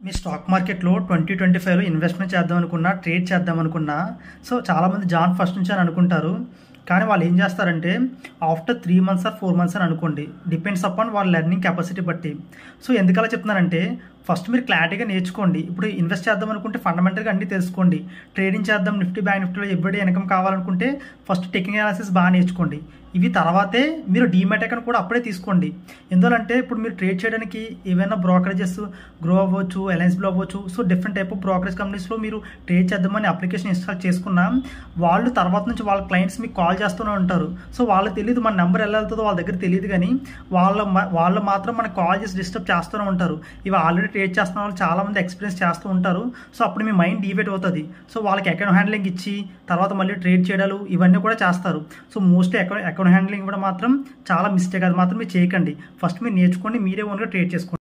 మీ stock మార్కెట్లో 2025లో investment చేద్దాం అనుకున్నా, ట్రేడ్ చేద్దాం అనుకున్నా, సో చాలామంది జాన్ ఫస్ట్ నుంచి అని అనుకుంటారు. కానీ వాళ్ళు ఏం చేస్తారంటే ఆఫ్టర్ 3 మంత్స్ ఆర్ 4 మంత్స్ అని అనుకోండి, డిపెండ్స్ అపాన్ వాళ్ళ లెర్నింగ్ కెపాసిటీ బట్టి. సో ఎందుకలా చెప్తున్నానంటే ఫస్ట్ మీరు క్లారిటీగా నేర్చుకోండి. ఇప్పుడు ఇన్వెస్ట్ చేద్దాం అనుకుంటే ఫండమెంటల్గా అన్నీ తెలుసుకోండి. ట్రేడింగ్ చేద్దాం నిఫ్టీ బ్యాంక్ నిఫ్టీలో ఎవ్రీడే ఇన్కమ్ కావాలనుకుంటే ఫస్ట్ టెక్నికల్ అనాలిసిస్ బాగా నేర్చుకోండి. ఇవి తర్వాతే మీరు డీమ్యాట్ అకౌంట్ కూడా అప్పుడే తీసుకోండి. ఎందుకంటే ఇప్పుడు మీరు ట్రేడ్ చేయడానికి ఏవైనా బ్రోకరేజెస్ గ్రో అవ్వచ్చు, అలయన్స్ బ్లో అవ్వచ్చు, so different type of brokerage కంపెనీస్లో మీరు ట్రేడ్ చేద్దామని అప్లికేషన్ ఇన్స్టాల్ చేసుకున్నా వాళ్ళు తర్వాత నుంచి వాళ్ళ క్లయింట్స్ మీకు కాల్ చేస్తూనే ఉంటారు. సో వాళ్ళకి తెలియదు మన నెంబర్ ఎలా వెళ్తుందో వాళ్ళ దగ్గర తెలియదు, కానీ వాళ్ళు మాత్రం మనకు కాల్ చేసి డిస్టర్బ్ చేస్తూనే ఉంటారు. ఇవి ఆల్రెడీ ట్రేడ్ చేస్తున్న వాళ్ళు చాలామంది ఎక్స్పీరియన్స్ చేస్తూ ఉంటారు. సో అప్పుడు మీ మైండ్ డివేట్ అవుతుంది. సో వాళ్ళకి అకౌంట్ హ్యాండ్లింగ్ ఇచ్చి తర్వాత మళ్ళీ ట్రేడ్ చేయడాలు ఇవన్నీ కూడా చేస్తారు. సో మోస్ట్లీ అకౌంట్ హ్యాండ్లింగ్ కూడా మాత్రం చాలా మిస్టేక్, అది మాత్రం మీరు చేయకండి. ఫస్ట్ మీరు నేర్చుకోండి, మీరే ఓన్గా ట్రేడ్ చేసుకోండి.